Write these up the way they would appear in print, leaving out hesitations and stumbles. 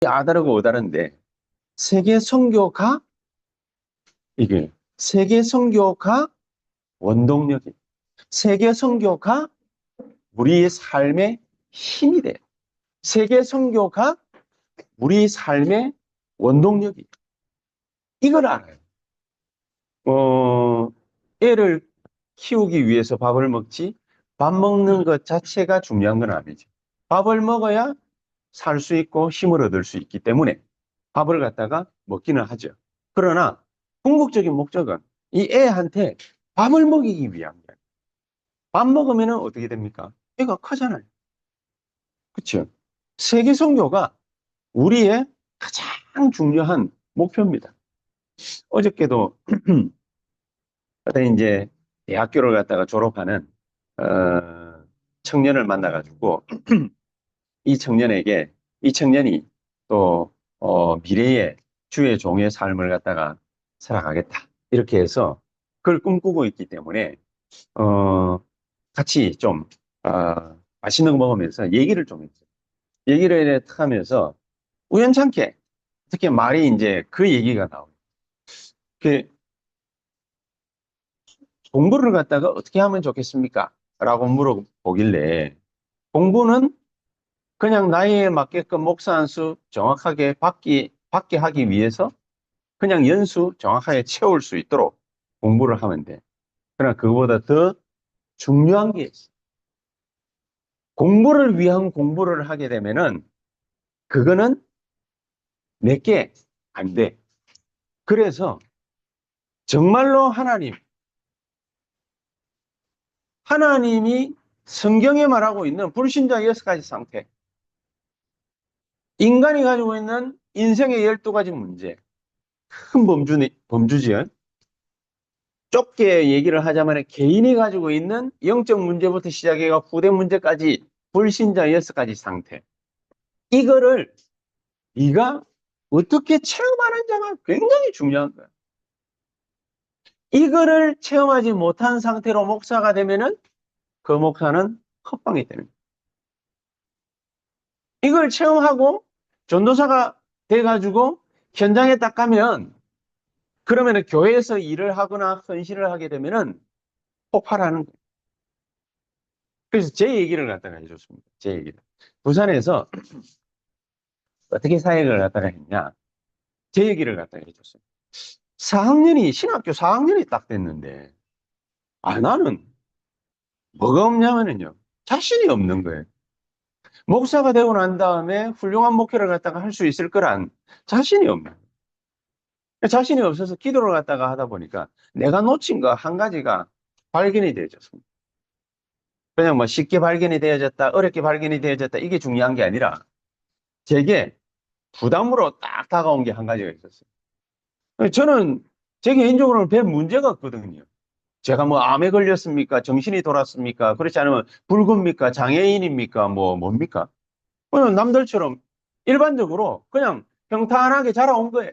아다르고 어다른데 세계 선교가 이게 세계 선교가 원동력이 세계 선교가 우리의 삶의 힘이 돼. 세계 선교가 우리 삶의 원동력이. 이걸 알아요. 어, 애를 키우기 위해서 밥을 먹지, 밥 먹는 것 자체가 중요한 건 아니죠. 밥을 먹어야 살 수 있고 힘을 얻을 수 있기 때문에 밥을 갖다가 먹기는 하죠. 그러나 궁극적인 목적은 이 애한테 밥을 먹이기 위한 거예요. 밥 먹으면 어떻게 됩니까? 애가 크잖아요. 그렇죠? 세계 선교가 우리의 가장 중요한 목표입니다. 어저께도 이제 대학교를 갔다가 졸업하는 청년을 만나가지고 이 청년에게 이 청년이 또 미래의 주의 종의 삶을 갖다가 살아가겠다 이렇게 해서 그걸 꿈꾸고 있기 때문에 어, 같이 좀 맛있는 거 먹으면서 얘기를 좀 했죠. 얘기를 이렇게 하면서 우연찮게 특히 말이 이제 그 얘기가 나오고 그 공부를 갖다가 어떻게 하면 좋겠습니까? 라고 물어보길래 공부는 그냥 나이에 맞게끔 목사 한 수 정확하게 받게 하기 위해서 그냥 연수 정확하게 채울 수 있도록 공부를 하면 돼. 그러나 그거보다 더 중요한 게 있어. 공부를 위한 공부를 하게 되면은 그거는 내게 안 돼. 그래서 정말로 하나님이 성경에 말하고 있는 불신자 6가지 상태, 인간이 가지고 있는 인생의 12가지 문제, 큰 범주지요. 좁게 얘기를 하자면 개인이 가지고 있는 영적 문제부터 시작해가 후대 문제까지 불신자 6가지 상태. 이거를 네가 어떻게 체험하는지가 굉장히 중요한 거야. 이거를 체험하지 못한 상태로 목사가 되면은 그 목사는 헛방이 되는 거야. 이걸 체험하고 전도사가 돼가지고 현장에 딱 가면 그러면은 교회에서 일을 하거나 헌신을 하게 되면은 폭발하는 거예요. 그래서 제 얘기를 갖다가 해줬습니다. 제 얘기를. 부산에서 어떻게 사역을 갖다가 했냐. 제 얘기를 갖다가 해줬어요. 신학교 4학년이 딱 됐는데, 나는 뭐가 없냐면요. 자신이 없는 거예요. 목사가 되고 난 다음에 훌륭한 목회를 갖다가 할 수 있을 거란 자신이 없는 거예요. 자신이 없어서 기도를 갖다가 하다 보니까 내가 놓친 거 한 가지가 발견이 되어졌습니다. 그냥 뭐 쉽게 발견이 되어졌다, 어렵게 발견이 되어졌다, 이게 중요한 게 아니라 제게 부담으로 딱 다가온 게 한 가지가 있었어요. 저는 제 개인적으로는 별 문제가 없거든요. 제가 뭐 암에 걸렸습니까? 정신이 돌았습니까? 그렇지 않으면 붉은입니까? 장애인입니까? 뭡니까? 그냥 남들처럼 일반적으로 그냥 평탄하게 자라온 거예요.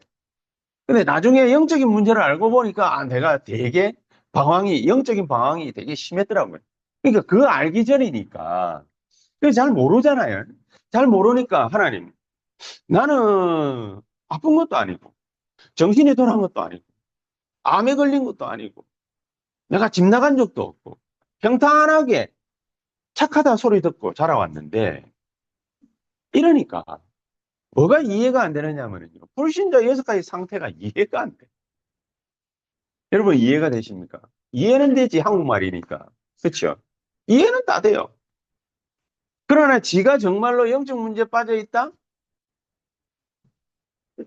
근데 나중에 영적인 문제를 알고 보니까 내가 되게 영적인 방황이 되게 심했더라고요. 그러니까 그거 알기 전이니까. 그걸 잘 모르잖아요. 잘 모르니까 하나님, 나는 아픈 것도 아니고, 정신이 돌아간 것도 아니고, 암에 걸린 것도 아니고, 내가 집 나간 적도 없고, 평탄하게 착하다 소리 듣고 자라왔는데, 이러니까 뭐가 이해가 안 되느냐면요. 불신자 6가지 상태가 이해가 안 돼. 여러분 이해가 되십니까? 이해는 되지, 한국말이니까. 그렇죠? 이해는 다 돼요. 그러나 지가 정말로 영적 문제에 빠져 있다?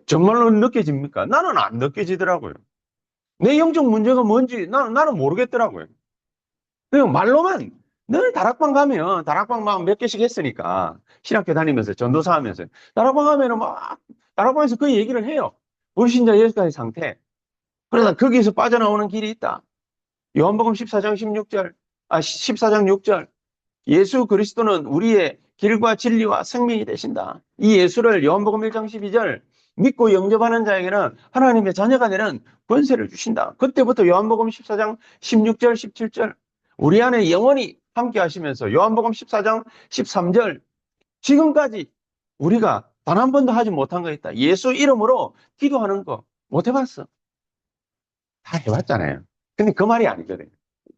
정말로 느껴집니까? 나는 안 느껴지더라고요. 내 영적 문제가 뭔지 나는 모르겠더라고요. 그냥 말로만 늘 다락방 가면 다락방 막 몇 개씩 했으니까 신학교 다니면서 전도사 하면서 다락방 가면은 막 다락방에서 그 얘기를 해요. 불신자 6가지 상태. 그러다 거기서 빠져나오는 길이 있다. 요한복음 14장 16절, 14장 6절. 예수 그리스도는 우리의 길과 진리와 생명이 되신다. 이 예수를 요한복음 1장 12절 믿고 영접하는 자에게는 하나님의 자녀가 되는 권세를 주신다. 그때부터 요한복음 14장 16절, 17절 우리 안에 영원히 함께 하시면서 요한복음 14장 13절 지금까지 우리가 단 한 번도 하지 못한 거 있다. 예수 이름으로 기도하는 거 못 해봤어. 다 해봤잖아요. 근데 그 말이 아니거든.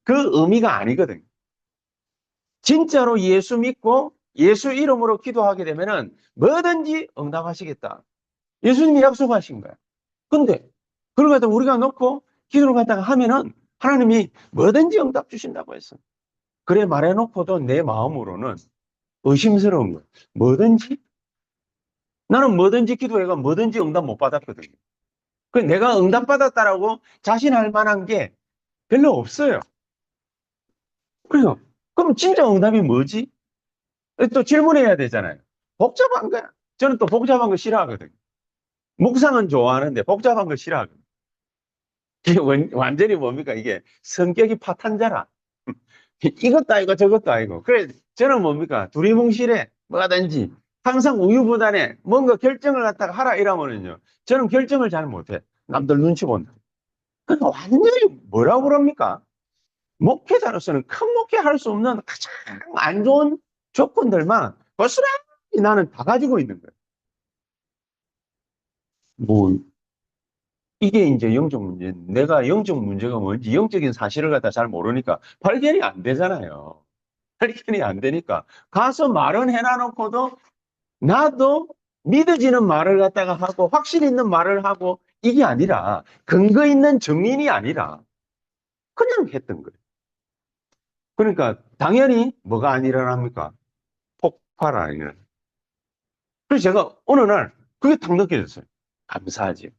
그 의미가 아니거든. 진짜로 예수 믿고 예수 이름으로 기도하게 되면은 뭐든지 응답하시겠다. 예수님이 약속하신 거야. 근데 그걸 갖다 우리가 놓고 기도를 갖다가 하면은 하나님이 뭐든지 응답 주신다고 했어. 그래 말해놓고도 내 마음으로는 의심스러운 거야. 뭐든지? 나는 뭐든지 기도해가 뭐든지 응답 못 받았거든요. 그 내가 응답 받았다라고 자신할 만한 게 별로 없어요. 그래서 그럼 진짜 응답이 뭐지? 또 질문해야 되잖아요. 복잡한 거야. 저는 또 복잡한 거 싫어하거든요. 묵상은 좋아하는데 복잡한 거 싫어하거든요. 이게 완전히 뭡니까? 이게 성격이 파탄자라. 이것도 아니고 저것도 아니고. 그래, 저는 뭡니까? 두리뭉실해. 뭐든지. 항상 우유부단해. 뭔가 결정을 갖다가 하라 이러면은요. 저는 결정을 잘 못해. 남들 눈치 본다. 그러니까 완전히 뭐라고 그럽니까? 목회자로서는 큰 목회할 수 없는 가장 안 좋은 조건들만 고스란히 나는 다 가지고 있는 거예요. 뭐, 이게 이제 영적 문제. 내가 영적 문제가 뭔지 영적인 사실을 갖다 잘 모르니까 발견이 안 되잖아요. 발견이 안 되니까. 가서 말은 해놔놓고도 나도 믿어지는 말을 갖다가 하고 확실 있는 말을 하고 이게 아니라 근거 있는 증인이 아니라 그냥 했던 거예요. 그러니까 당연히 뭐가 안 일어납니까? 폭발 안 일어나. 그래서 제가 어느 날 그게 딱 느껴졌어요. 감사하지.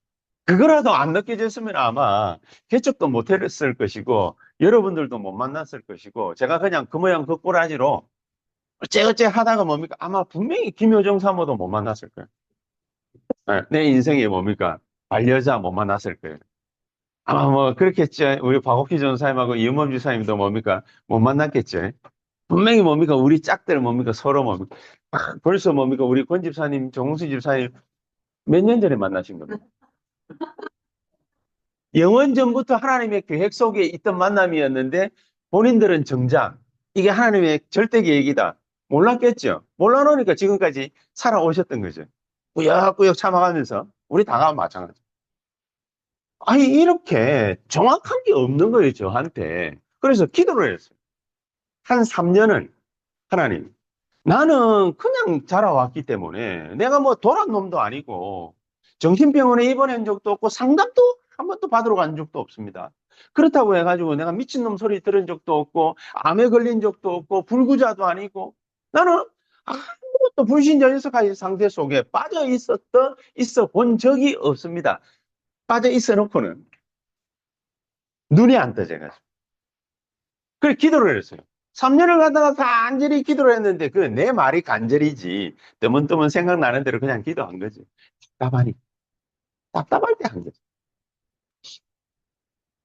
그거라도 안 느껴졌으면 아마 개척도 못 했을 것이고 여러분들도 못 만났을 것이고 제가 그냥 그 모양 그 꼬라지로 어째어째 하다가 뭡니까? 아마 분명히 김효정 사모도 못 만났을 거예요. 네, 내 인생에 뭡니까? 반려자 못 만났을 거예요. 아마 뭐 그렇겠죠. 우리 박옥희 전사님하고 이은범 지사님도 뭡니까? 못 만났겠죠. 분명히 뭡니까? 우리 짝들 뭡니까? 서로 뭡니까? 벌써 뭡니까? 우리 권 집사님, 정웅수 집사님 몇 년 전에 만나신 겁니다. 영원 전부터 하나님의 계획 속에 있던 만남이었는데 본인들은 정작 이게 하나님의 절대 계획이다. 몰랐겠죠. 몰라놓으니까 지금까지 살아오셨던 거죠. 꾸역꾸역 참아가면서 우리 다 가면 마찬가지. 아니 이렇게 정확한 게 없는 거예요 저한테. 그래서 기도를 했어요. 한 3년을 하나님 나는 그냥 자라왔기 때문에 내가 뭐 도란 놈도 아니고 정신병원에 입원한 적도 없고 상담도 한 번도 받으러 간 적도 없습니다. 그렇다고 해가지고 내가 미친놈 소리 들은 적도 없고 암에 걸린 적도 없고 불구자도 아니고 나는 아무것도 불신자녀석한 상태 속에 빠져 있어 본 적이 없습니다. 빠져 있어 놓고는 눈이 안 떠져가지고. 그래 기도를 했어요. 3년을 가다가 간절히 기도를 했는데 그 내 말이 간절이지 뜨문뜨문 생각나는 대로 그냥 기도한 거지. 답답하니 답답할 때 한 거지.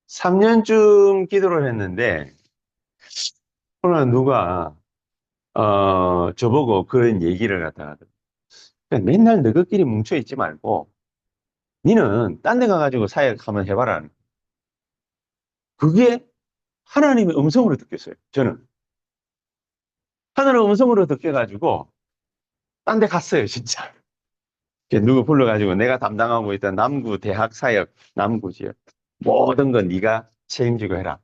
3년쯤 기도를 했는데 오늘 누가 저보고 그런 얘기를 갖다가 그러니까 맨날 너희끼리 뭉쳐 있지 말고 니는 딴 데 가가지고 사역 한번 해봐라. 그게 하나님의 음성으로 듣겠어요. 저는 하나님의 음성으로 듣게가지고 딴 데 갔어요 진짜. 누구 불러가지고 내가 담당하고 있던 남구 대학 사역 남구 지역 모든 건 네가 책임지고 해라.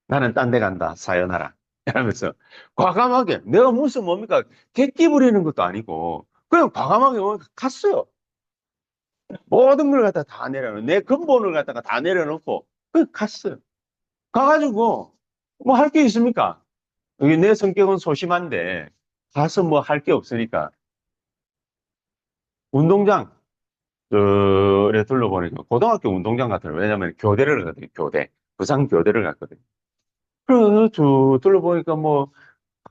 나는 딴 데 간다. 사연하라. 이러면서 과감하게 내가 무슨 뭡니까 객기 부리는 것도 아니고 그냥 과감하게 갔어요. 모든 걸 갖다 다 내려놓고 내 근본을 갖다가 다 내려놓고 그냥 갔어요. 가가지고 뭐 할 게 있습니까? 여기 내 성격은 소심한데 가서 뭐 할 게 없으니까 운동장 에 둘러보니까 고등학교 운동장 같아요. 왜냐면 교대를 갔거든요. 교대. 부산 교대를 갔거든요. 그래서 둘러보니까 뭐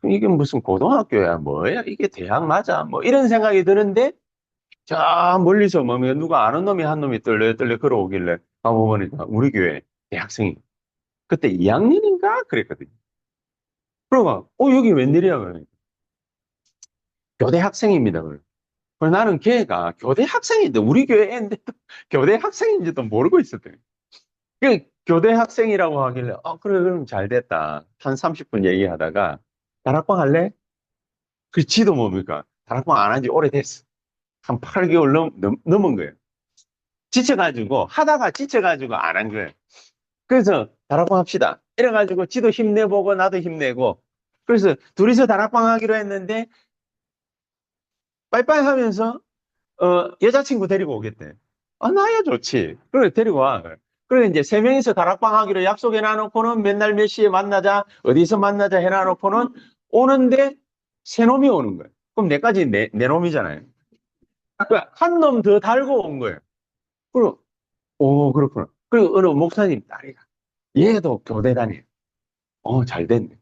이게 무슨 고등학교야 뭐야 이게 대학 맞아 뭐 이런 생각이 드는데 저 멀리서 뭐 누가 아는 놈이 한 놈이 떨레떨레 걸어오길래 가보니까 우리 교회 대학생이 그때 2학년인가 그랬거든요. 그러고 여기 웬일이야 그러니까 교대 학생입니다. 그래서 나는 걔가 교대 학생인데 우리 교회 애인데 또 교대 학생인지도 모르고 있었대요. 그 교대 학생이라고 하길래 그래 그럼 잘 됐다. 한 30분 얘기하다가 다락방 할래? 그 지도 뭡니까? 다락방 안 한 지 오래됐어. 한 8개월 넘은 거예요. 지쳐가지고, 하다가 지쳐가지고 안 한 거예요. 그래서 다락방 합시다. 이래가지고 지도 힘내보고 나도 힘내고. 그래서 둘이서 다락방 하기로 했는데, 빠이빠이 하면서, 여자친구 데리고 오겠대. 아, 나야 좋지. 그래, 데리고 와. 그래, 이제 세 명이서 다락방 하기로 약속해 놔놓고는 맨날 몇 시에 만나자, 어디서 만나자 해놔놓고는 오는데 세 놈이 오는 거예요. 그럼 내까지 내 놈이잖아요. 한 놈 더 달고 온 거예요. 그리고, 오, 그렇구나. 그리고 어느 목사님 딸이가, 얘도 교대 다녀. 잘 됐네.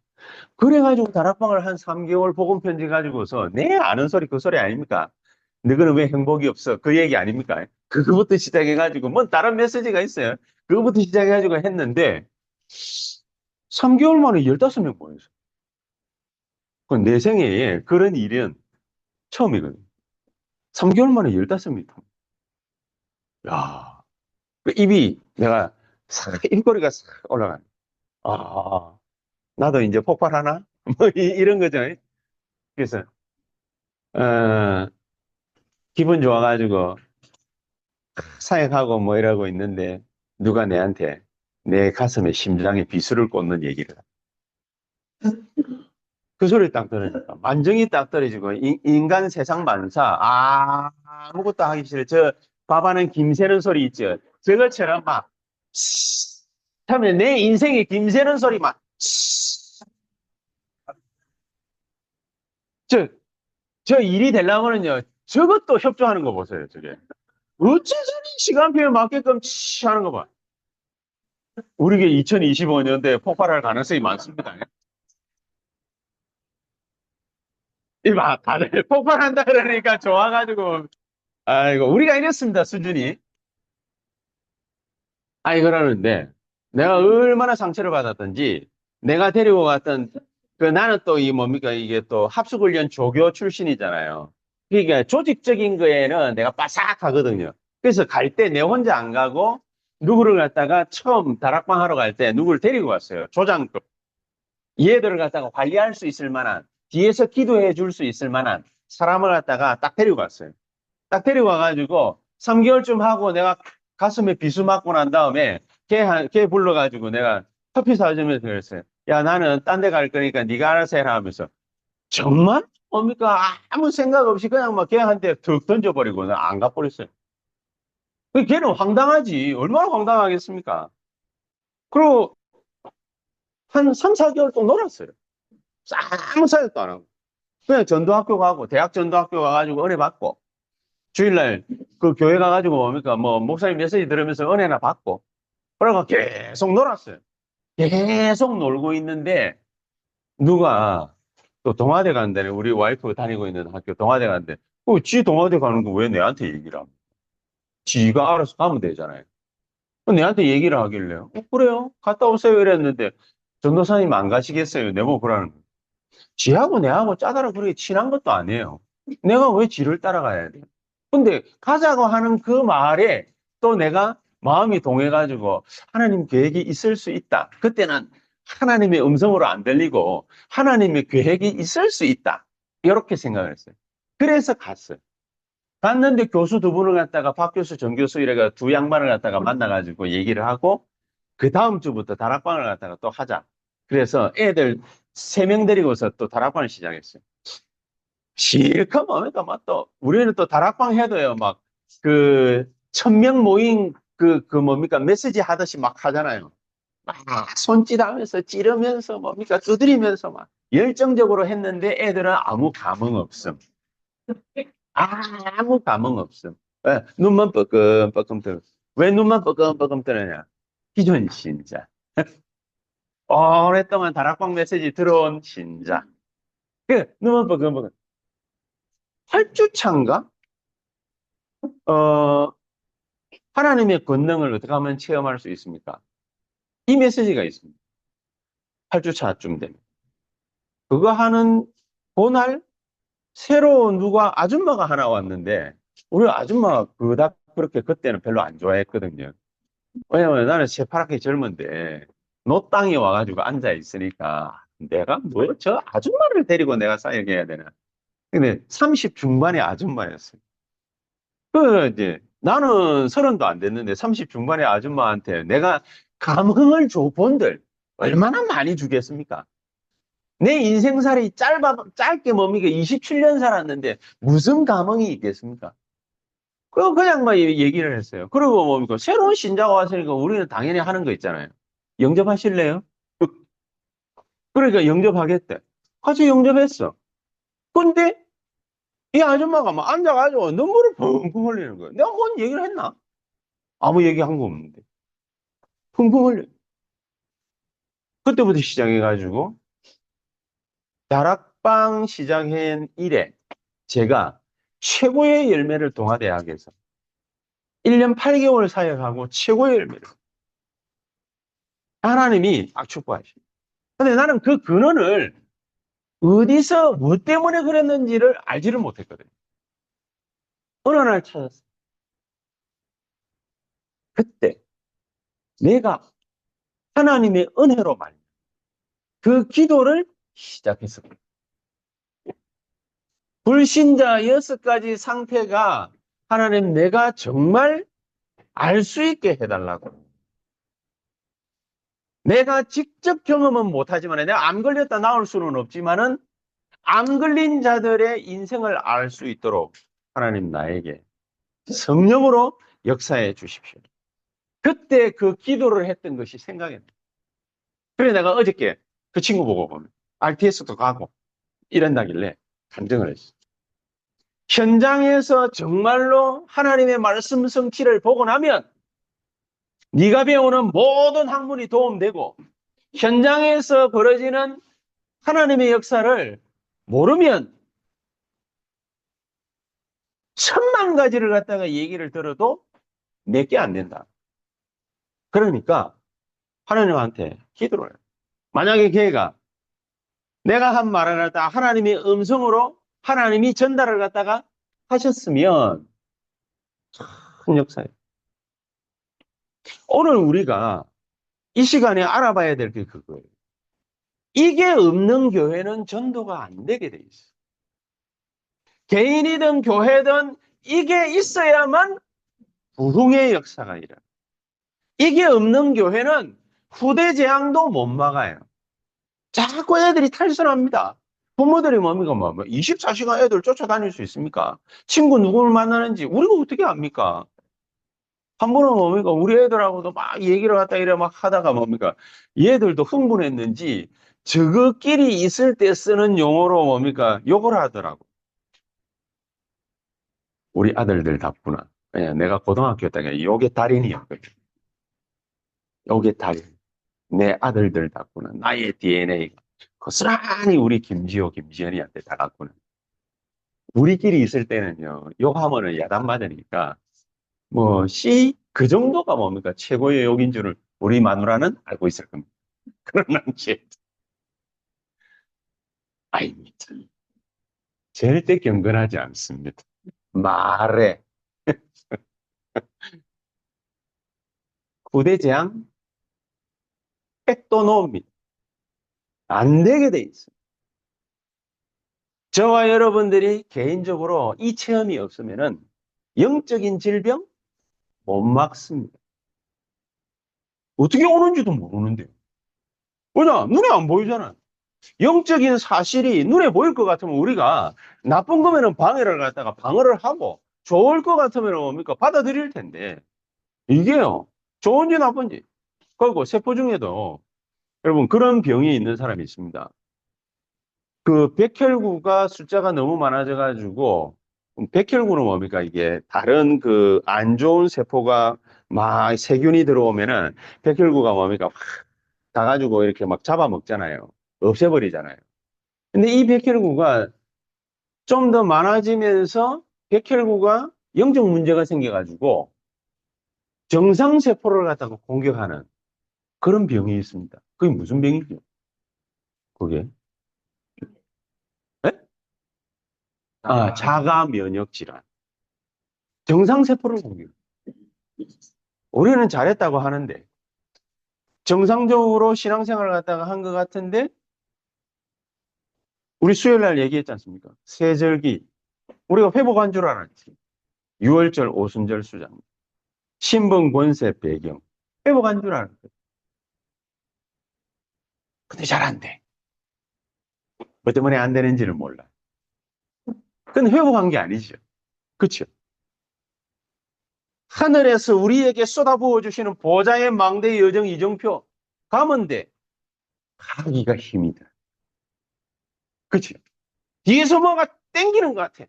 그래가지고 다락방을 한 3개월 복음 편지 가지고서 내 아는 소리 그 소리 아닙니까? 너희는 왜 행복이 없어? 그 얘기 아닙니까? 그거부터 시작해가지고 뭐 다른 메시지가 있어요. 그거부터 시작해가지고 했는데 3개월 만에 15명 보냈어. 그내 생애에 그런 일은 처음이거든. 3개월 만에 15명. 야, 그 입이 내가 싹 입꼬리가 싹 올라가네. 아, 나도 이제 폭발하나? 뭐 이런 거죠. 그래서 어, 기분 좋아가지고 사역하고 뭐 이러고 있는데 누가 내한테 내 가슴에 심장에 비수를 꽂는 얘기를 해. 그 소리 딱 들으니까 만정이 딱 떨어지고 인간 세상 만사 아무것도 하기 싫어. 저 밥하는 김새는 소리 있죠. 저것처럼 막 하면 내 인생에 김새는 소리 막 저, 저 일이 되려면은요 저것도 협조하는 거 보세요. 저게 어째서니 시간표에 맞게끔 하는 거 봐. 우리게 2025년도에 폭발할 가능성이 많습니다. 이봐, 다들 폭발한다 그러니까 좋아가지고, 아이고, 우리가 이랬습니다, 수준이. 아이, 그러는데, 내가 얼마나 상처를 받았던지, 내가 데리고 갔던, 나는 또 이 뭡니까, 이게 또 합숙훈련 조교 출신이잖아요. 그러니까 조직적인 거에는 내가 빠삭하거든요. 그래서 갈 때 내 혼자 안 가고, 누구를 갖다가 처음 다락방 하러 갈 때 누구를 데리고 갔어요. 조장급. 얘들을 갖다가 관리할 수 있을 만한, 뒤에서 기도해 줄 수 있을 만한 사람을 갖다가 딱 데리고 갔어요. 딱 데리고 와가지고 3개월쯤 하고 내가 가슴에 비수 맞고 난 다음에 걔 불러가지고 내가 커피 사주면서 그랬어요. 야, 나는 딴 데 갈 거니까 네가 알아서 해라 하면서. 정말? 뭡니까? 아무 생각 없이 그냥 막 걔한테 툭 던져버리고 나 안 가버렸어요. 걔는 황당하지. 얼마나 황당하겠습니까? 그리고 한 3, 4개월 또 놀았어요. 아무 생각도 안 하고. 그냥 전도학교 가고, 대학 전도학교 가가지고 은혜 받고, 주일날 그 교회 가가지고 뭡니까? 뭐, 목사님 메시지 들으면서 은혜나 받고, 그래가 계속 놀았어요. 계속 놀고 있는데, 누가 또 동아대 간다네. 우리 와이프 다니고 있는 학교 동아대 간대. 지 동아대 가는 거 왜 내한테 얘기를 합니까? 지가 알아서 가면 되잖아요. 내한테 얘기를 하길래요. 그래요? 갔다 오세요. 이랬는데, 전도사님 안 가시겠어요? 내보고 그러는 거예요. 지하고 내하고 짜다라 그렇게 친한 것도 아니에요. 내가 왜 지를 따라가야 돼? 근데 가자고 하는 그 말에 또 내가 마음이 동해가지고 하나님 계획이 있을 수 있다. 그때는 하나님의 음성으로 안 들리고 하나님의 계획이 있을 수 있다. 이렇게 생각을 했어요. 그래서 갔어요. 갔는데 교수 두 분을 갖다가 박 교수, 정 교수 이래가 두 양반을 갖다가 만나가지고 얘기를 하고 그 다음 주부터 다락방을 갖다가 또 하자. 그래서 애들 3명 데리고서 또 다락방을 시작했어요. 실컷 뭡니까? 막 또, 우리는 또 다락방 해도요, 막, 1000명 모임, 뭡니까? 메시지 하듯이 막 하잖아요. 막 손짓하면서 찌르면서 뭡니까? 두드리면서 막 열정적으로 했는데 애들은 아무 감흥 없음. 아무 감흥 없음. 왜? 눈만 뻐끔뻐끔 뜨. 왜 눈만 뻐끔뻐끔 뜨느냐? 기존 신자. 오랫동안 다락방 메시지 들어온 신자. 눈만 뻐끔뻐끔. 8주 차인가? 어, 하나님의 권능을 어떻게 하면 체험할 수 있습니까? 이 메시지가 있습니다. 8주 차쯤 되면. 그거 하는 그날 새로운 누가 아줌마가 하나 왔는데 우리 아줌마가 그닥 그렇게 그때는 별로 안 좋아했거든요. 왜냐면 나는 새파랗게 젊은데 노땅이 와가지고 앉아 있으니까 내가 뭐 저 아줌마를 데리고 내가 사역해야 되나. 근데 30 중반의 아줌마였어요. 이제 나는 30도 안 됐는데 30 중반의 아줌마한테 내가 감흥을 줘 본들 얼마나 많이 주겠습니까? 내 인생살이 짧게 뭡니까? 27년 살았는데 무슨 감흥이 있겠습니까? 그냥 막 얘기를 했어요. 그리고 뭡니까? 새로운 신자가 왔으니까 우리는 당연히 하는 거 있잖아요. 영접하실래요? 그러니까 영접하겠대. 같이 영접했어. 근데 이 아줌마가 막 앉아가지고 눈물을 펑펑 흘리는 거예요. 내가 뭔 얘기를 했나? 아무 얘기한 거 없는데. 펑펑 흘려. 그때부터 시작해가지고 다락방 시작한 이래 제가 최고의 열매를 동아대학에서 1년 8개월 사역하고 최고의 열매를 하나님이 딱 축복하십니다. 근데 나는 그 근원을 어디서 뭐 때문에 그랬는지를 알지를 못했거든요. 어느 날 찾았어요. 그때 내가 하나님의 은혜로 말그 기도를 시작했습니다. 불신자 6가지 상태가 하나님 내가 정말 알 수 있게 해달라고. 내가 직접 경험은 못하지만 내가 암 걸렸다 나올 수는 없지만은 암 걸린 자들의 인생을 알 수 있도록 하나님 나에게 성령으로 역사해 주십시오. 그때 그 기도를 했던 것이 생각이 나요. 그래 내가 어저께 그 친구 보고 보면 RTS도 가고 이런다길래 간증을 했어. 현장에서 정말로 하나님의 말씀 성취를 보고 나면 네가 배우는 모든 학문이 도움되고 현장에서 벌어지는 하나님의 역사를 모르면 10,000가지를 갖다가 얘기를 들어도 몇 개 안 된다. 그러니까 하나님한테 기도를 해요. 만약에 걔가 내가 한 말을 갖다가 하나님의 음성으로 하나님이 전달을 갖다가 하셨으면 큰 역사예요. 오늘 우리가 이 시간에 알아봐야 될 게 그거예요. 이게 없는 교회는 전도가 안 되게 돼 있어요. 개인이든 교회든 이게 있어야만 부흥의 역사가 일어나요. 이게 없는 교회는 후대 재앙도 못 막아요. 자꾸 애들이 탈선합니다. 부모들이 뭡니까? 24시간 애들 쫓아다닐 수 있습니까? 친구 누구를 만나는지 우리가 어떻게 압니까? 한 번은 뭡니까? 우리 애들하고도 막 얘기를 갖다 이래 막 하다가 뭡니까? 얘들도 흥분했는지 저거끼리 있을 때 쓰는 용어로 뭡니까? 욕을 하더라고. 우리 아들들답구나. 그냥 내가 고등학교 때 욕의 달인이었거든. 욕의 달인. 내 아들들답구나. 나의 DNA가 고스란히 우리 김지호, 김지현이한테 다갔구나. 우리끼리 있을 때는요, 욕하면은 야단 맞으니까, 그 정도가 뭡니까? 최고의 욕인 줄을 우리 마누라는 알고 있을 겁니다. 그러나 이제, 아닙니다. 절대 경건하지 않습니다. 말에, 후대장, 백도 놓습니다. 안 되게 돼 있어요. 저와 여러분들이 개인적으로 이 체험이 없으면은 영적인 질병 못 막습니다. 어떻게 오는지도 모르는데요. 왜냐? 눈에 안 보이잖아. 영적인 사실이 눈에 보일 것 같으면 우리가 나쁜 거면은 방해를 갖다가 방어를 하고 좋을 것 같으면 뭡니까? 받아들일 텐데. 이게요. 좋은지 나쁜지. 그리고 세포 중에도 여러분 그런 병이 있는 사람이 있습니다. 그 백혈구가 숫자가 너무 많아져 가지고 백혈구는 뭡니까? 이게 다른 그 안 좋은 세포가 막 세균이 들어오면은 백혈구가 뭡니까? 확 가가지고 이렇게 막 잡아먹잖아요. 없애버리잖아요. 근데 이 백혈구가 좀 더 많아지면서 백혈구가 영적 문제가 생겨가지고 정상세포를 갖다가 공격하는 그런 병이 있습니다. 그게 무슨 병이죠? 그게? 네? 자가 면역 질환. 정상세포를 공격. 우리는 잘했다고 하는데 정상적으로 신앙생활을 갖다가 한 것 같은데 우리 수요일 날 얘기했지 않습니까? 세절기. 우리가 회복한 줄 알았지. 유월절 오순절 수장, 신분 권세 배경, 회복한 줄 알았거든. 근데 잘 안 돼. 뭐 때문에 안 되는지는 몰라. 근데 회복한 게 아니죠. 그렇죠? 하늘에서 우리에게 쏟아부어 주시는 보좌의 망대 여정 이정표 가면 돼. 가기가 힘이 들어. 그렇죠? 뒤에서 뭐가 땡기는 것 같아.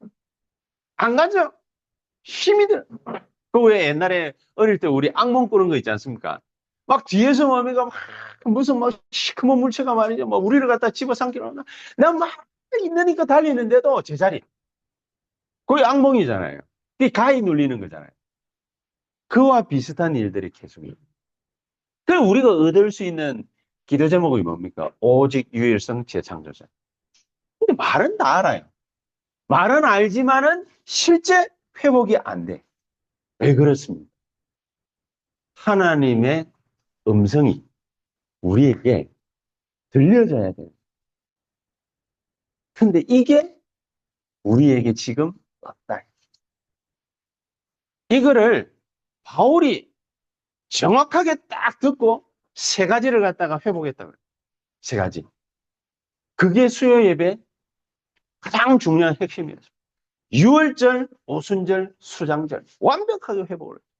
안 가죠? 힘이 들어. 그 왜 옛날에 어릴 때 우리 악몽 꾸는 거 있지 않습니까? 막 뒤에서 뭡니까? 막 무슨 막 시커먼 물체가 말이죠. 뭐 우리를 갖다 집어삼키려 하나? 난막 있으니까 달리는데도 제자리. 그게 악몽이잖아요. 그게 가히 눌리는 거잖아요. 그와 비슷한 일들이 계속해요. 그럼 우리가 얻을 수 있는 기도 제목이 뭡니까? 오직 유일성 재창조자. 근데 말은 다 알아요. 말은 알지만은 실제 회복이 안 돼. 왜 그렇습니까? 하나님의 음성이 우리에게 들려져야 돼요. 근데 이게 우리에게 지금 없다. 이거를 바울이 정확하게 딱 듣고 세 가지를 갖다가 회복했다고요. 세 가지. 그게 수요 예배 가장 중요한 핵심이었어요. 유월절, 오순절, 수장절 완벽하게 회복을 했어요.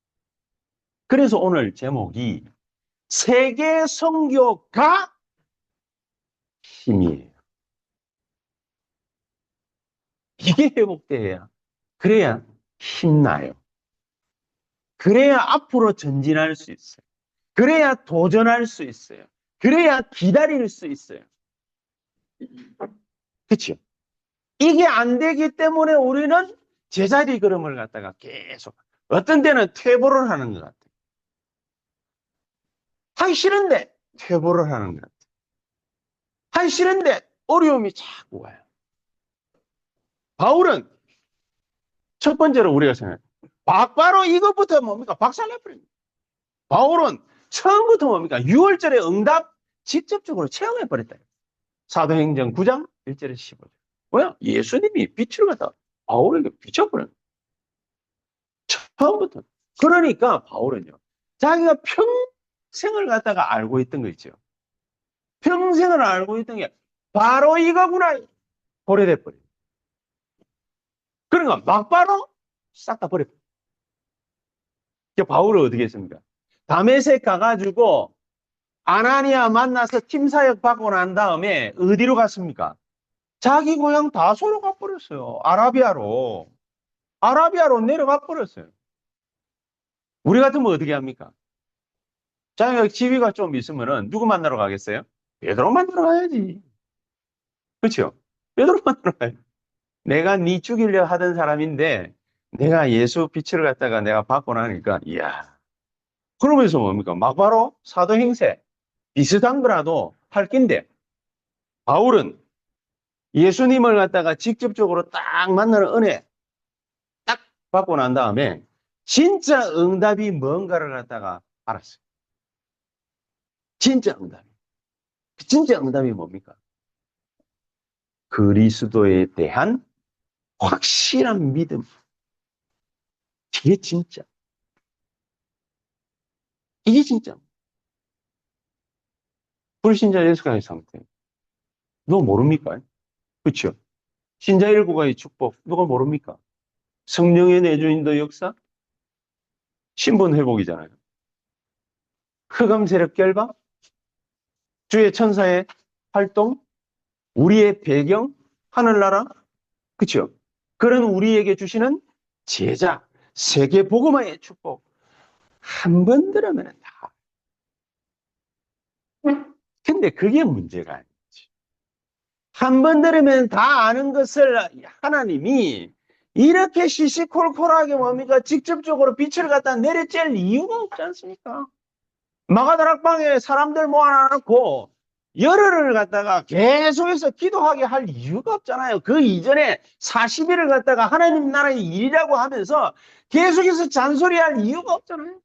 그래서 오늘 제목이 세계 선교가 힘이에요. 이게 회복돼야 그래야 힘나요. 그래야 앞으로 전진할 수 있어요. 그래야 도전할 수 있어요. 그래야 기다릴 수 있어요. 그렇죠? 이게 안 되기 때문에 우리는 제자리 걸음을 갖다가 계속 어떤 때는 퇴보를 하는 것 같아요. 하기 싫은데 퇴보를 하는 것 같아요. 하기 싫은데 어려움이 자꾸 와요. 바울은 첫 번째로 우리가 생각해요. 바로 이것부터 뭡니까? 박살내버립니다. 바울은 처음부터 뭡니까? 6월절에 응답 직접적으로 체험해버렸다. 사도행전 9장 1절에서 15절. 뭐야? 예수님이 빛을 갖다 바울에게 비춰버렸다. 처음부터. 그러니까 바울은요. 자기가 평생을 갖다가 알고 있던 거 있죠. 평생을 알고 있던 게 바로 이거구나. 고려돼버려. 그러니까 막바로 싹 다 버려버려. 바울은 어떻게 했습니까? 다메섹 가가지고 아나니아 만나서 팀 사역 받고 난 다음에 어디로 갔습니까? 자기 고향 다소로 가버렸어요. 아라비아로. 아라비아로 내려가 버렸어요. 우리 같으면 어떻게 합니까? 자기가 지위가 좀 있으면은 누구 만나러 가겠어요? 베드로 만나러 가야지. 그렇죠? 베드로 만나러 가야지. 내가 네 죽이려 하던 사람인데 내가 예수 빛을 갖다가 내가 받고 나니까 이야. 그러면서 뭡니까? 막바로 사도 행세 비슷한 거라도 할 낀데 바울은 예수님을 갖다가 직접적으로 딱 만나는 은혜 딱 받고 난 다음에 진짜 응답이 뭔가를 갖다가 알았어요. 진짜 응답이. 진짜 응답이 뭡니까? 그리스도에 대한 확실한 믿음. 이게 진짜. 이게 진짜. 불신자 예수가의 상태. 누가 모릅니까? 그렇죠? 신자 일구가의 축복. 누가 모릅니까? 성령의 내주인도 역사. 신분 회복이잖아요. 흑암 세력 결박. 주의 천사의 활동. 우리의 배경. 하늘나라. 그렇죠? 그런 우리에게 주시는 제자. 세계 복음화의 축복. 한 번 들으면 다. 근데 그게 문제가 아니지. 한 번 들으면 다 아는 것을 하나님이 이렇게 시시콜콜하게 뭡니까? 직접적으로 빛을 갖다 내려쬐 이유가 없지 않습니까? 마가다락방에 사람들 모아놓고 열흘을 갖다가 계속해서 기도하게 할 이유가 없잖아요. 그 이전에 40일을 갖다가 하나님 나라의 일이라고 하면서 계속해서 잔소리할 이유가 없잖아요.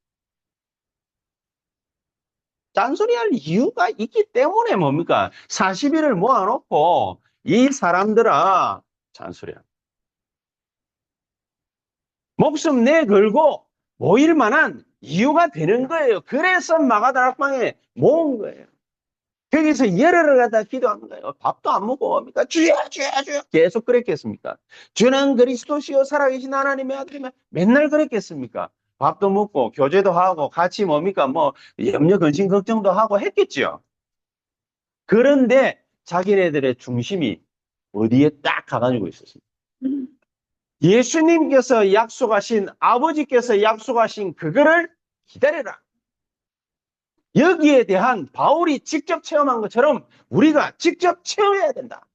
잔소리할 이유가 있기 때문에 뭡니까? 40일을 모아놓고 이 사람들아 잔소리야. 목숨 내걸고 모일 만한 이유가 되는 거예요. 그래서 마가다락방에 모은 거예요. 거기서 열흘을 갖다 기도한 거예요. 밥도 안 먹고 뭡니까? 주여 주여 주여 계속 그랬겠습니까? 주는 그리스도시요 살아계신 하나님의 아들이면 맨날 그랬겠습니까? 밥도 먹고 교제도 하고 같이 뭡니까? 뭐 염려 근심 걱정도 하고 했겠죠. 그런데 자기네들의 중심이 어디에 딱 가가지고 있었습니다. 예수님께서 약속하신, 아버지께서 약속하신 그거를 기다려라. 여기에 대한 바울이 직접 체험한 것처럼 우리가 직접 체험해야 된다.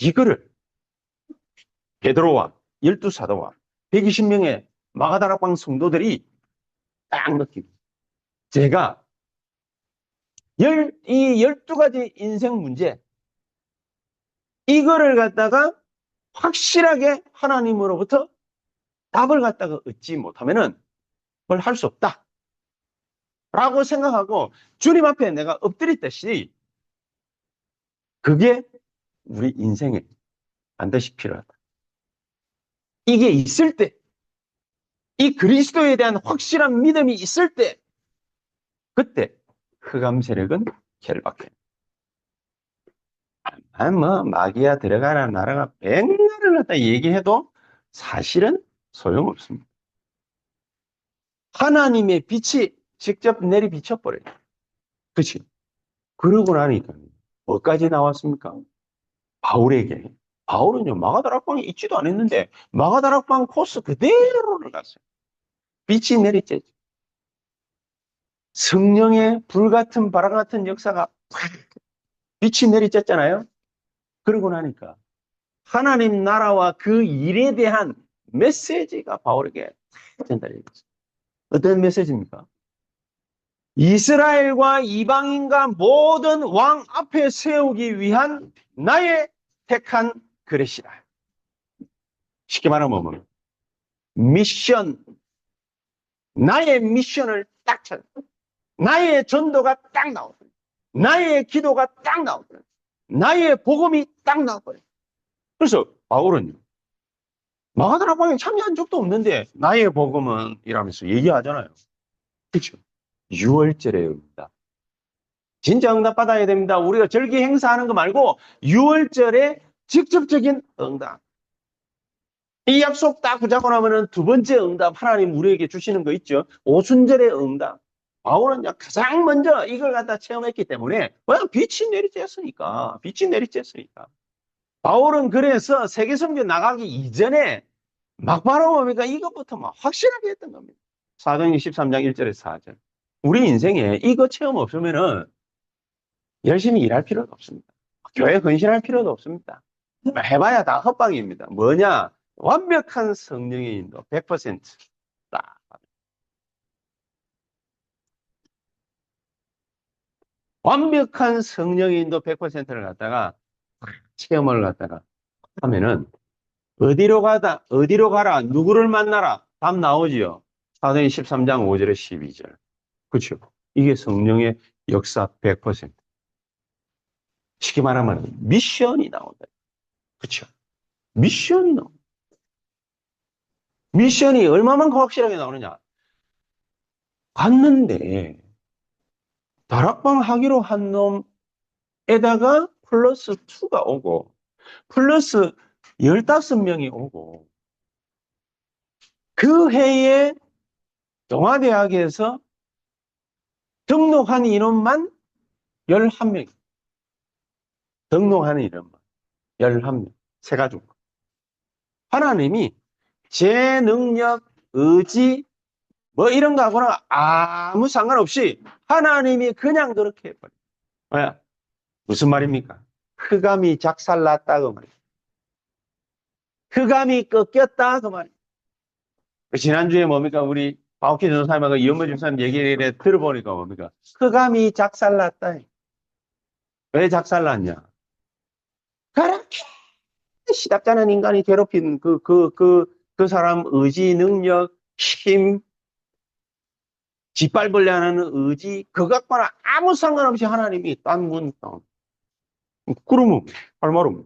이거를 베드로와 12사도와 120명의 마가다락방 성도들이 딱 느끼고, 제가 이 12가지 인생 문제, 이거를 갖다가 확실하게 하나님으로부터 답을 갖다가 얻지 못하면은 뭘 할 수 없다. 라고 생각하고 주님 앞에 내가 엎드렸듯이 그게 우리 인생에 반드시 필요하다. 이게 있을 때, 이 그리스도에 대한 확실한 믿음이 있을 때, 그때 흑암 세력은 결박해. 뭐 마귀야 들어가라 나라가 백날을 갖다 얘기해도 사실은 소용없습니다. 하나님의 빛이 직접 내리 비춰버려요. 그치? 그러고 나니까 뭐까지 나왔습니까? 바울에게. 바울은요, 마가다락방에 있지도 않았는데 마가다락방 코스 그대로를 갔어요. 빛이 내리쬐죠. 성령의 불같은 바람 같은 역사가 빛이 내리쬐잖아요. 그러고 나니까 하나님 나라와 그 일에 대한 메시지가 바울에게 전달됐어요. 어떤 메시지입니까? 이스라엘과 이방인과 모든 왕 앞에 세우기 위한 나의 택한 그릇이다. 쉽게 말하면 뭐, 미션, 나의 미션을 딱 찾아. 나의 전도가 딱 나오고, 나의 기도가 딱 나오고, 나의 복음이 딱 나오고. 그래서 바울은요, 마가다락방에 참여한 적도 없는데 나의 복음은 이라면서 얘기하잖아요. 그렇죠? 6월절에 옵니다. 진짜 응답 받아야 됩니다. 우리가 절기 행사하는 거 말고 6월절에 직접적인 응답. 이 약속 딱 붙잡고 나면은 두 번째 응답 하나님 우리에게 주시는 거 있죠. 오순절의 응답. 바울은 가장 먼저 이걸 갖다 체험했기 때문에 그냥 빛이 내리쬐었으니까. 빛이 내리쬐었으니까. 바울은 그래서 세계 선교 나가기 이전에 막바로 뭡니까? 이것부터 막 확실하게 했던 겁니다. 사도행전 13장 1절에서 4절. 우리 인생에 이거 체험 없으면은 열심히 일할 필요도 없습니다. 교회 헌신할 필요도 없습니다. 해봐야 다 헛방입니다. 뭐냐? 완벽한 성령의 인도 100%. 딱. 완벽한 성령의 인도 100%를 갖다가 체험을 갖다가 하면은 어디로 가라, 누구를 만나라, 답 나오지요. 사도행전 13장 5절에 12절. 그렇죠? 이게 성령의 역사 100%. 쉽게 말하면 미션이 나온다. 그렇죠? 미션이 나온다. 미션이 얼마만큼 확실하게 나오느냐? 갔는데 다락방 하기로 한 놈에다가 플러스 2가 오고 플러스 15명이 오고 그 해에 동아대학에서 등록한 인원만 11명. 등록하는 인원만 11명. 세 가족. 하나님이 제 능력, 의지, 뭐 이런 거하고는 아무 상관없이 하나님이 그냥 그렇게 해버려요. 뭐야? 무슨 말입니까? 흑암이 작살났다 그 말이에요. 흑암이 꺾였다 그 말이에요. 지난주에 뭡니까? 우리 바오키 전사님하고 이현모 집사님 얘기를 들어보니까 뭡니까? 흑암이 작살났다. 왜 작살났냐? 그렇게 시답잖은 인간이 괴롭힌 그 사람 의지, 능력, 힘, 짓밟으려는 의지, 그것과는 아무 상관없이 하나님이 딴 문, 그러면, 할 말 없네.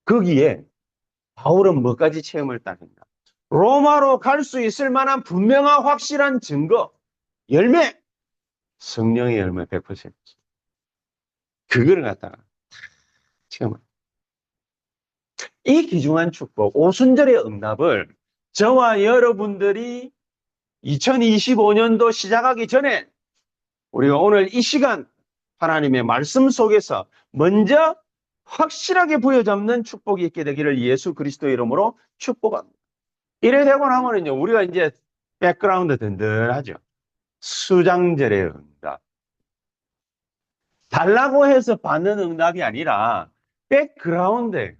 거기에 바울은 뭐까지 체험을 따른다? 로마로 갈 수 있을 만한 분명한 확실한 증거, 열매, 성령의 열매 100%. 그거를 갖다가 체험을. 이 귀중한 축복, 오순절의 응답을 저와 여러분들이 2025년도 시작하기 전에 우리가 오늘 이 시간 하나님의 말씀 속에서 먼저 확실하게 부여잡는 축복이 있게 되기를 예수 그리스도의 이름으로 축복합니다. 이래 되고 나면은요, 우리가 이제 백그라운드 든든하죠. 수장절의 응답. 달라고 해서 받는 응답이 아니라 백그라운드.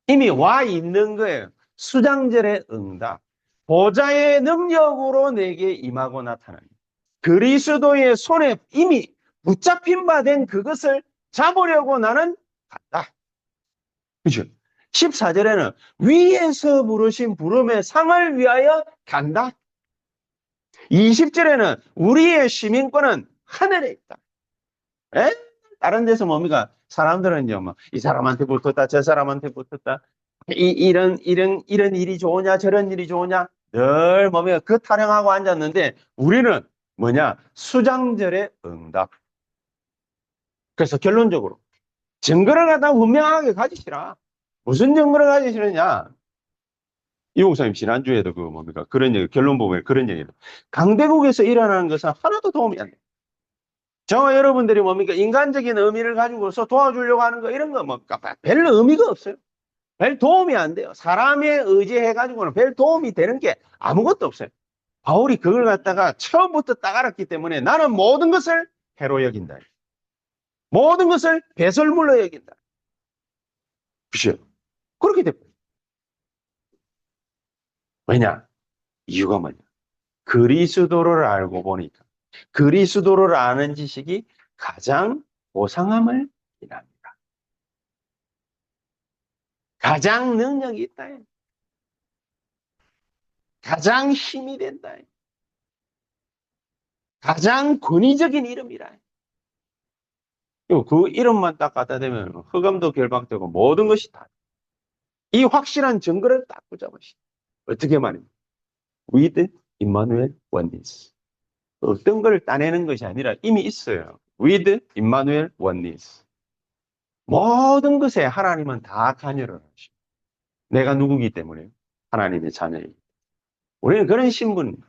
이미 와 있는 거예요. 수장절의 응답. 보좌의 능력으로 내게 임하고 나타나는 그리스도의 손에 이미 붙잡힌 바 된 그것을 잡으려고 나는 간다. 그죠? 14절에는 위에서 부르신 부름의 상을 위하여 간다. 20절에는 우리의 시민권은 하늘에 있다. 에? 다른 데서 뭡니까? 사람들은 이제 뭐, 이 사람한테 붙었다, 저 사람한테 붙었다. 이런 일이 좋으냐, 저런 일이 좋으냐. 늘 뭡니까? 그 타령하고 앉았는데 우리는 뭐냐? 수장절의 응답. 그래서 결론적으로 증거를 갖다 분명하게 가지시라. 무슨 증거를 가지시느냐? 이 목사님 지난주에도 그 뭡니까? 그런 얘기, 결론 보면 그런 얘기도. 강대국에서 일어나는 것은 하나도 도움이 안 돼. 저와 여러분들이 뭡니까? 인간적인 의미를 가지고서 도와주려고 하는 거, 이런 거 뭡니까? 별로 의미가 없어요. 별 도움이 안 돼요. 사람에 의지해가지고는 별 도움이 되는 게 아무것도 없어요. 바울이 그걸 갖다가 처음부터 딱 알았기 때문에 나는 모든 것을 해로 여긴다. 모든 것을 배설물로 여긴다. 그죠? 그렇게 됩니다. 왜냐? 이유가 뭐냐? 그리스도를 알고 보니까 그리스도를 아는 지식이 가장 고상함을 인합니다. 가장 능력이 있다. 가장 힘이 된다. 가장 권위적인 이름이라. 그 이름만 딱 갖다 대면 흑암도 결박되고 모든 것이 다. 이 확실한 증거를 딱 붙잡으시. 어떻게 말입니까? With Emmanuel Oneness. 어떤 걸 따내는 것이 아니라 이미 있어요. With Emmanuel Oneness. 모든 것에 하나님은 다 관여를 하시고 내가 누구기 때문에 하나님의 자녀입니다. 우리는 그런 신분입니다.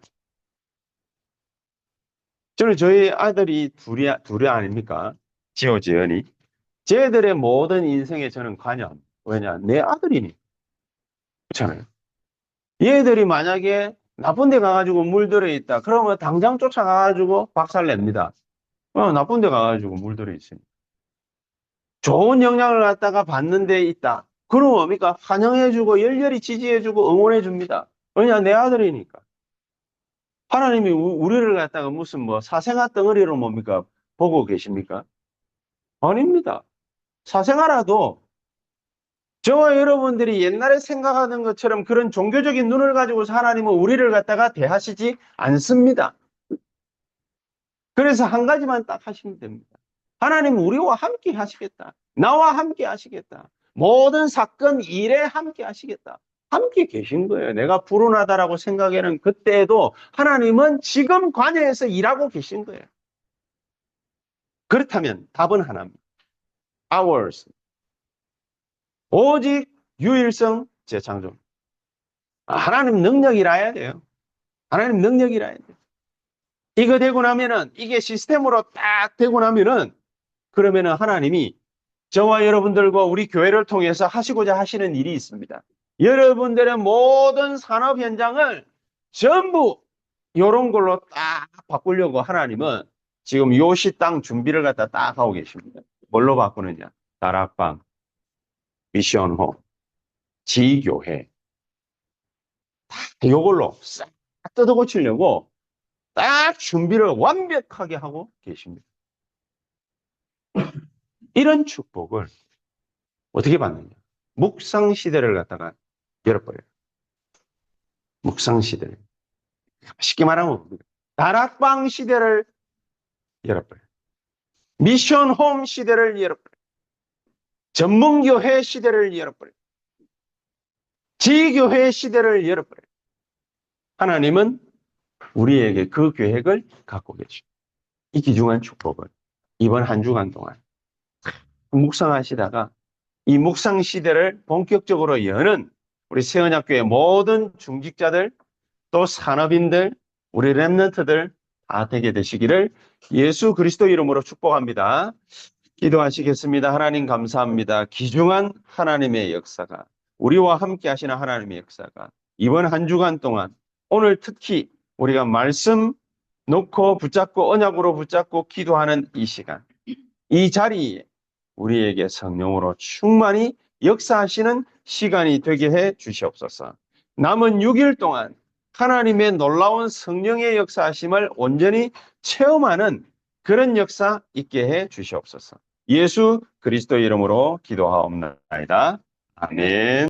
저는 저희 아들이 둘이 아닙니까? 지연이. 쟤들의 모든 인생에 저는 관여합니다. 왜냐? 내 아들이니. 그렇잖아요. 얘들이 만약에 나쁜 데 가가지고 물들어 있다. 그러면 당장 쫓아가가지고 박살 냅니다. 나쁜 데 가가지고 물들어 있으니까. 좋은 영향을 갖다가 받는 데 있다. 그럼 뭡니까? 환영해주고 열렬히 지지해주고 응원해줍니다. 왜냐? 내 아들이니까. 하나님이 우리를 갖다가 무슨 뭐 사생아 덩어리로 뭡니까? 보고 계십니까? 아닙니다. 사생아라도 저와 여러분들이 옛날에 생각하던 것처럼 그런 종교적인 눈을 가지고 하나님은 우리를 갖다가 대하시지 않습니다. 그래서 한 가지만 딱 하시면 됩니다. 하나님은 우리와 함께 하시겠다. 나와 함께 하시겠다. 모든 사건, 일에 함께 하시겠다. 함께 계신 거예요. 내가 불운하다라고 생각에는 그때에도 하나님은 지금 관여해서 일하고 계신 거예요. 그렇다면 답은 하나입니다. Ours. 오직 유일성 재창조. 하나님 능력이라야 돼요. 하나님 능력이라야 돼요. 이거 되고 나면은, 이게 시스템으로 딱 되고 나면은, 그러면은 하나님이 저와 여러분들과 우리 교회를 통해서 하시고자 하시는 일이 있습니다. 여러분들의 모든 산업 현장을 전부 이런 걸로 딱 바꾸려고 하나님은 지금 요시 땅 준비를 갖다 딱 하고 계십니다. 뭘로 바꾸느냐? 다락방, 미션홈, 지교회. 이걸로 싹 뜯어 고치려고 딱 준비를 완벽하게 하고 계십니다. 이런 축복을 어떻게 받느냐? 묵상 시대를 갖다가 열어버려요. 묵상 시대를. 쉽게 말하면 다락방 시대를 열어버려요. 미션 홈 시대를 열어버려요. 전문교회 시대를 열어버려요. 지교회의 시대를 열어버려요. 하나님은 우리에게 그 계획을 갖고 계십니다. 이 귀중한 축복을 이번 한 주간 동안 묵상하시다가 이 묵상 시대를 본격적으로 여는 우리 세언약교회 모든 중직자들, 또 산업인들, 우리 렘넌트들 다 되게 되시기를 예수 그리스도 이름으로 축복합니다. 기도하시겠습니다. 하나님 감사합니다. 귀중한 하나님의 역사가, 우리와 함께 하시는 하나님의 역사가 이번 한 주간 동안, 오늘 특히 우리가 말씀 놓고 붙잡고 언약으로 붙잡고 기도하는 이 시간, 이 자리에 우리에게 성령으로 충만히 역사하시는 시간이 되게 해 주시옵소서. 남은 6일 동안 하나님의 놀라운 성령의 역사하심을 온전히 체험하는 그런 역사 있게 해 주시옵소서. 예수 그리스도 이름으로 기도하옵나이다. 아멘.